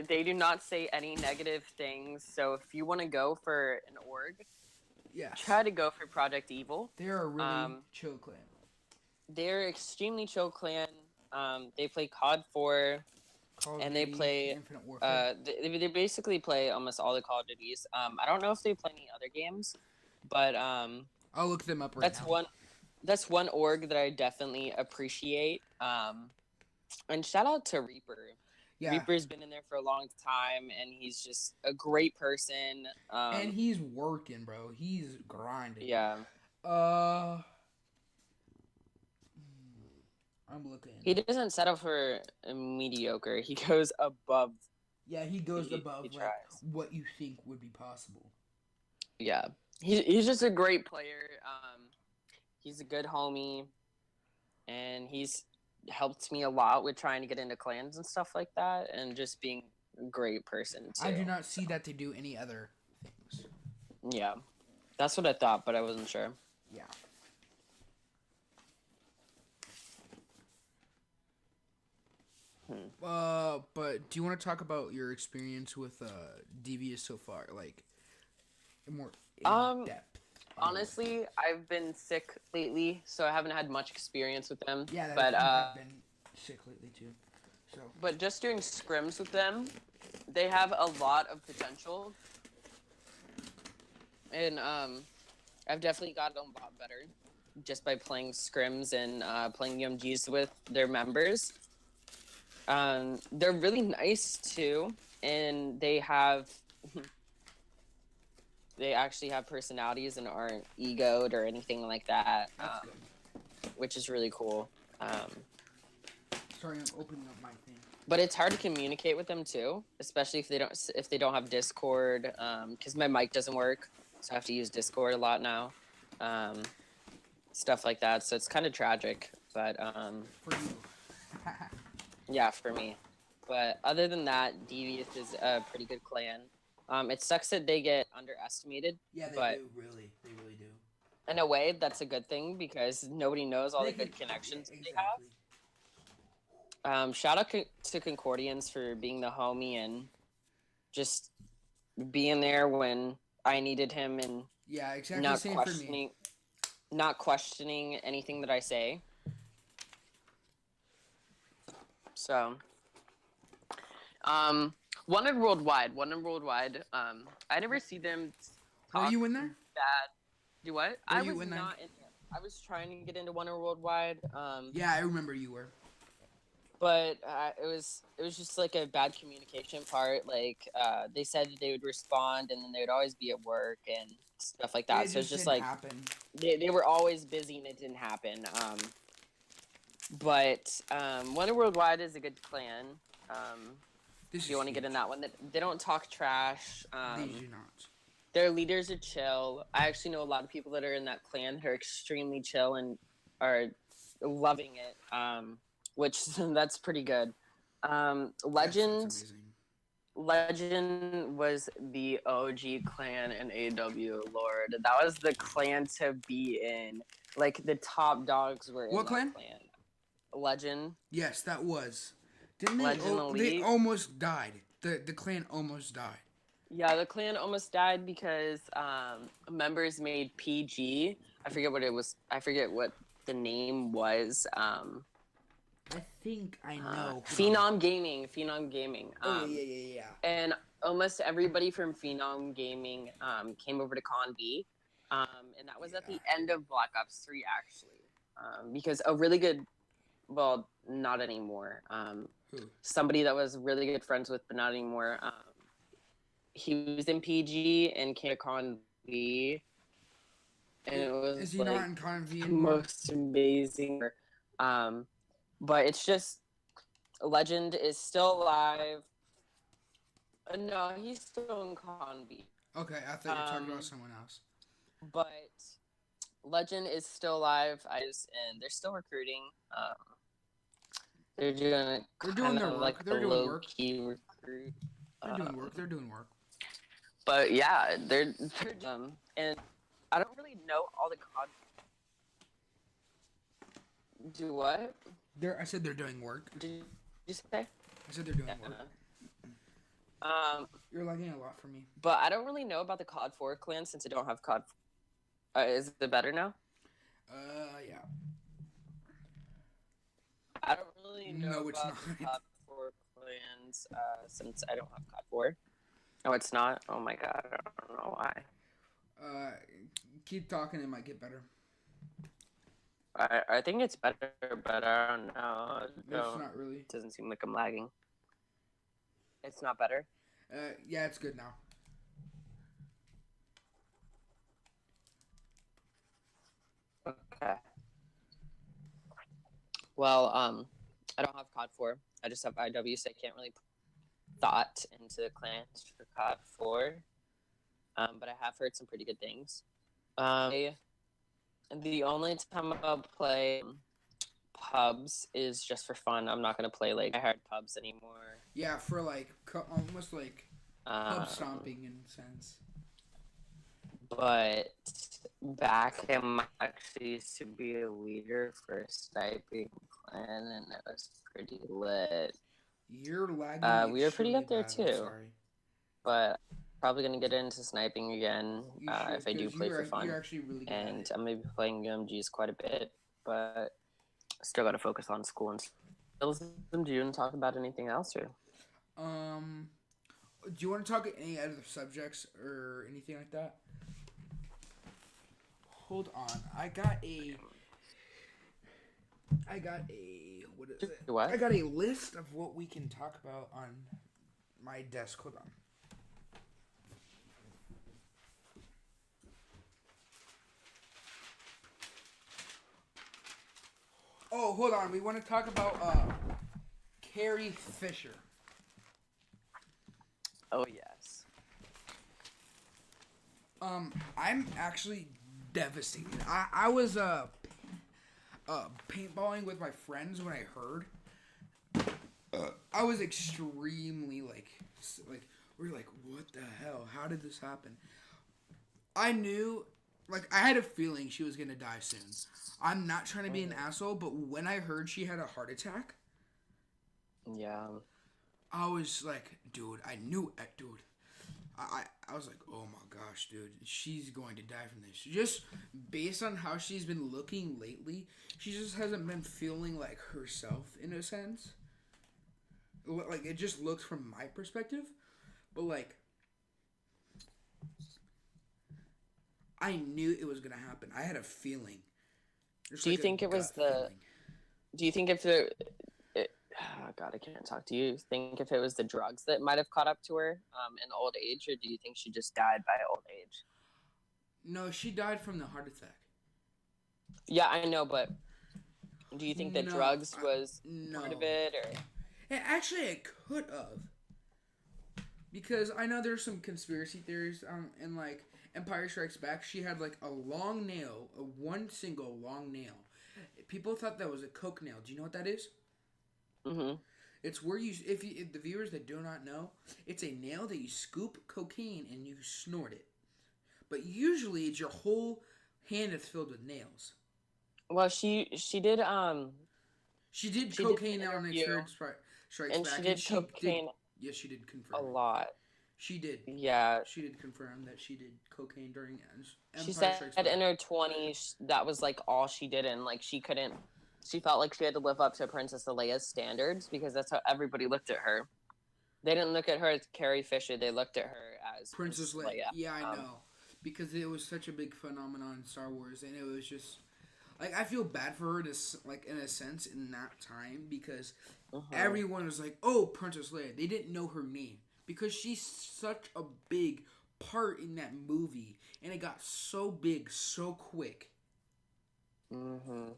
do not say any negative things. So if you want to go for an org, yes, try to go for Project Evil. They're a really chill clan. They're extremely chill clan. They play COD 4. And they play Infinite Warfare. They basically play almost all the Call of Duties. I don't know if they play any other games, but I'll look them up right now. That's one org that I definitely appreciate. And shout out to Reaper. Yeah. Reaper's been in there for a long time, and he's just a great person. And he's working, bro. He's grinding. Yeah. I'm looking. He doesn't settle for mediocre. He goes above. Yeah, he goes above like, what you think would be possible. Yeah, he's just a great player. He's a good homie, and he's helped me a lot with trying to get into clans and stuff like that, and just being a great person too. I do not see that they do any other things. Yeah, that's what I thought, but I wasn't sure. Yeah. But do you want to talk about your experience with Devious so far, like more in depth? Honestly, I've been sick lately, so I haven't had much experience with them. Yeah, but I've been sick lately too. So. But just doing scrims with them, they have a lot of potential, and I've definitely gotten a lot better just by playing scrims and playing UMGs with their members. They're really nice too, and they actually have personalities and aren't egoed or anything like that, which is really cool. Sorry, I'm opening up my thing. But it's hard to communicate with them too, especially if they don't have Discord. Because my mic doesn't work, so I have to use Discord a lot now. Stuff like that. So it's kind of tragic, but for you. yeah, for me. But other than that, Devious is a pretty good clan. It sucks that they get underestimated. Yeah, they do, really. They really do. In a way, that's a good thing because nobody knows all the good connections they have. Shout out to Concordians for being the homie and just being there when I needed him and yeah, exactly. Same for me. Not questioning anything that I say. So, Wanted Worldwide. I never see them talk. Were you in there? Bad. Do what? I was in not in there. I was trying to get into Wanted Worldwide. Yeah, I remember you were. But it was just like a bad communication part. Like they said they would respond, and then they would always be at work and stuff like that. So it's just like they were always busy, and it didn't happen. But Wonder Worldwide is a good clan. If you want to get in that one, they don't talk trash. They do not. Their leaders are chill. I actually know a lot of people that are in that clan who are extremely chill and are loving it. Which that's pretty good. That's Legend amazing. Legend was the OG clan in AW. Lord, that was the clan to be in. Like the top dogs were in What that clan? clan. Legend, Yes, that was. Didn't they? Legend They Elite. almost died. The clan almost died. Yeah, the clan almost died because members made PG. I forget what it was. I forget what the name was. I think I know. Phenom Gaming. Phenom Gaming. Oh yeah. And almost everybody from Phenom Gaming came over to Con B. And that was at the end of Black Ops 3, actually. Because a really good, well, not anymore. Somebody that was really good friends with, but not anymore. He was in PG and came to Con V. And it was Is he like not in Con V the anymore? most amazing. But it's just Legend is still alive. No, he's still in Con V. Okay, I thought you were talking about someone else. But Legend is still alive. And they're still recruiting. They're doing their work. like They're a doing low work. key recruit. They're doing work. But yeah, they're and I don't really know all the COD. Do what? I said they're doing work. Did you say? I said they're doing work. You're lagging a lot for me. But I don't really know about the COD 4 clan since I don't have COD. Is it better now? Yeah. I don't really know No, it's about not. the COD 4 clans since I don't have COD 4. No, it's not. Oh my god, I don't know why. Keep talking. It might get better. I think it's better, but I don't know. It's not really. It doesn't seem like I'm lagging. It's not better? Yeah, it's good now. Okay. Well, I don't have COD 4. I just have IW, so I can't really put thought into the clans for COD 4. But I have heard some pretty good things. The only time I'll play pubs is just for fun. I'm not gonna play like I heard pubs anymore. Yeah, for like almost like pub stomping in a sense. But back I actually used to be a leader for a sniping clan, and it was pretty lit. You're lagging. We were pretty up there bad, too. sorry. But probably gonna get into sniping again if I do play for fun. You're actually really good and I'm gonna be playing UMGs quite a bit, but still gotta focus on school and stuff. Do you want to talk about anything else, or? Do you want to talk any other subjects or anything like that? Hold on, I got a what is it? What? I got a list of what we can talk about on my desk. Hold on. Oh, hold on. We want to talk about Carrie Fisher. Oh yes. I'm actually devastated. I was paintballing with my friends when I heard. I was extremely like we're like, what the hell? How did this happen? I knew, like, I had a feeling she was gonna die soon. I'm not trying to be an asshole, but when I heard she had a heart attack, yeah, I was like, dude, I knew it, dude. I was like, oh my gosh, dude, she's going to die from this. Just based on how she's been looking lately, she just hasn't been feeling like herself in a sense. Like, it just looks from my perspective, but like, I knew it was gonna happen. I had a feeling. Do you think it was the? Do you think if oh God, I can't talk. Do you think if it was the drugs that might have caught up to her in old age, or do you think she just died by old age? No, she died from the heart attack. Yeah, I know, but do you think that drugs was part of it, or? Actually, it could have. Because I know there's some conspiracy theories in like Empire Strikes Back. She had like a long nail, a one single long nail. People thought that was a coke nail. Do you know what that is? Mhm. It's where if the viewers that do not know, it's a nail that you scoop cocaine and you snort it. But usually it's your whole hand is filled with nails. Well, she did She did she did an cocaine on the interview third Strikes and she Back, and did she did. cocaine Yes, she did a confirm it. lot. She did. Yeah. She did confirm that she did cocaine during She Empire said Strikes Back. in her 20s that was like all she did, and like she couldn't. She felt like she had to live up to Princess Leia's standards because that's how everybody looked at her. They didn't look at her as Carrie Fisher. They looked at her as Princess Princess Leia. Leia. Yeah, I know. Because it was such a big phenomenon in Star Wars, and it was just like I feel bad for her to like in a sense in that time because everyone was like, "Oh, Princess Leia." They didn't know her name because she's such a big part in that movie, and it got so big so quick. Mm-hmm.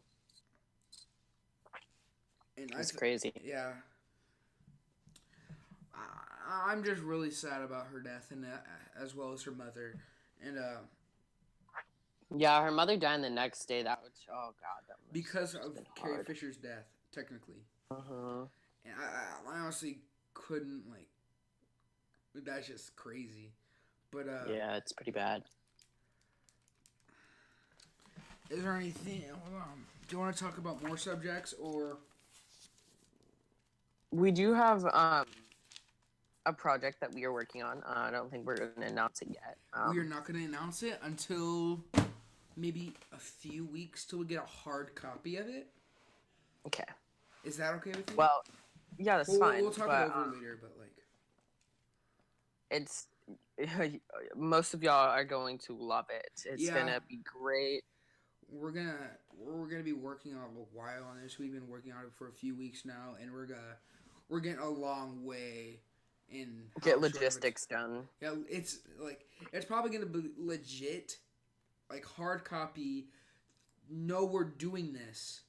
And It's crazy. Yeah. I'm just really sad about her death, and as well as her mother, and Yeah, her mother died the next day. That was that was because of Carrie hard. Fisher's death, technically. Uh-huh. And I honestly couldn't like. That's just crazy, but Yeah, it's pretty bad. is there anything? Do you want to talk about more subjects or? We do have a project that we are working on. I don't think we're going to announce it yet. We are not going to announce it until maybe a few weeks till we get a hard copy of it. Okay. Is that okay with you? Well, yeah, that's fine. We'll talk it over later, but like, it's most of y'all are going to love it. It's gonna be great. We're gonna be working on it a while on this. We've been working on it for a few weeks now, and we're getting a long way in get logistics done. Yeah, it's probably gonna be legit, like hard copy. No, we're doing this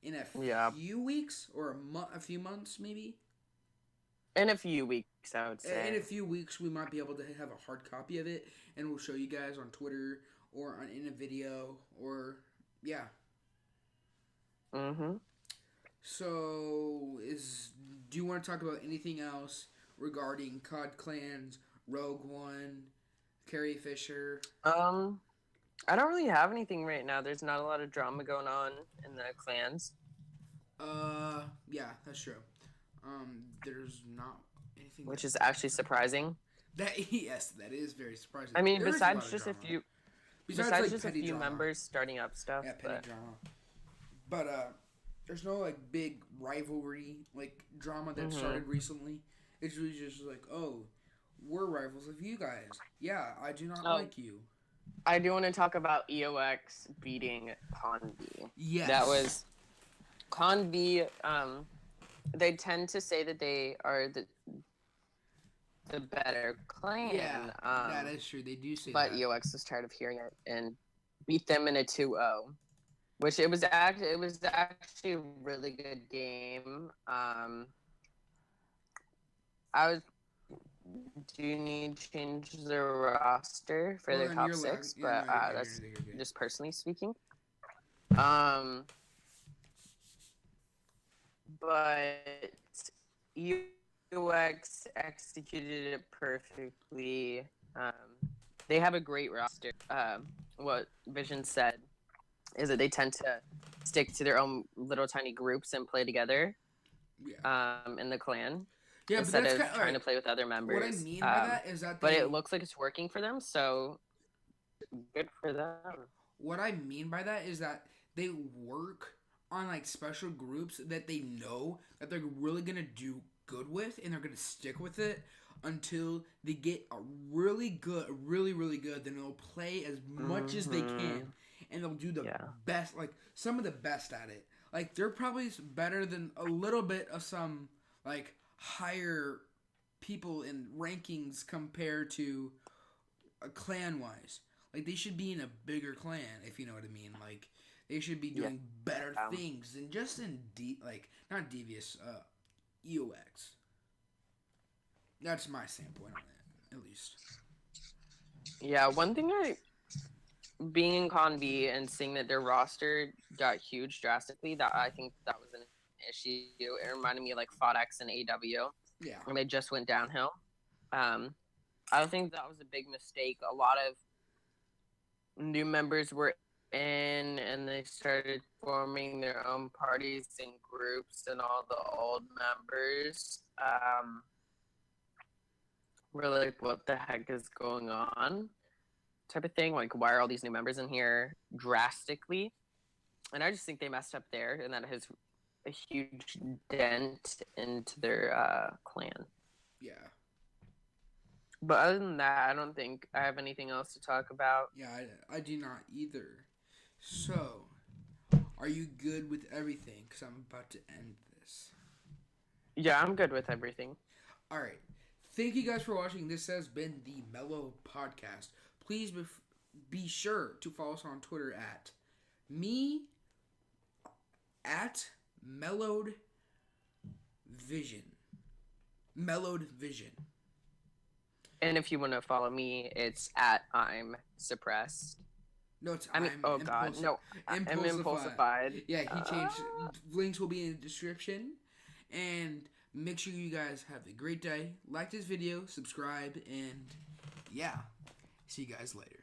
in a few weeks or a few months, maybe. In a few weeks, I would say. In a few weeks, we might be able to have a hard copy of it, and we'll show you guys on Twitter or in a video or yeah. Mm-hmm. So, do you want to talk about anything else regarding COD Clans, Rogue One, Carrie Fisher? I don't really have anything right now. There's not a lot of drama going on in the clans. Yeah, that's true. There's not anything, which is actually surprising. That is very surprising. I mean, besides just a few drama. members starting up stuff. Yeah, petty drama. But there's no like big rivalry like drama that started recently. It's really just like, oh, we're rivals of you guys. Yeah, I do not like you. I do want to talk about EOX beating Conv. Yes. That was Conv. They tend to say that they are the better clan. Yeah, that is true. They do say but that. But EOX was tired of hearing it and beat them in a 2-0. Which it was actually a really good game. Do you need to change the roster for their top 6? But that's just personally speaking. But EOX executed it perfectly. They have a great roster. What Vision said is that they tend to stick to their own little tiny groups and play together in the clan instead of trying to play with other members. What I mean by that is that but it looks like it's working for them, so good for them. What I mean by that is that they work on like special groups that they know that they're really gonna do good with, and they're gonna stick with it until they get a really good, then they'll play as much as they can, and they'll do the best, like some of the best at it. Like they're probably better than a little bit of some like higher people in rankings compared to a clan wise. Like they should be in a bigger clan, if you know what I mean. Like they should be doing better things than just in not devious EOX. That's my standpoint on it, at least. Yeah, one thing being in Con V and seeing that their roster got huge drastically, that I think that was an issue. It reminded me of like FODX and AW, Yeah. when they just went downhill. I think that was a big mistake. A lot of new members were in and they started forming their own parties and groups, and all the old members were like, what the heck is going on? Type of thing. Like, why are all these new members in here drastically? And I just think they messed up there, and that has a huge dent into their clan. Yeah. But other than that, I don't think I have anything else to talk about. Yeah, I do not either. So, are you good with everything? Because I'm about to end this. Yeah, I'm good with everything. All right. Thank you guys for watching. This has been the Mellow Podcast. Please be sure to follow us on Twitter at Mellowed Vision. Mellowed Vision. And if you want to follow me, it's at I'm suppressed. No, it's I'm impulsified. Yeah, he changed. Links will be in the description. And make sure you guys have a great day. Like this video, subscribe, and yeah. See you guys later.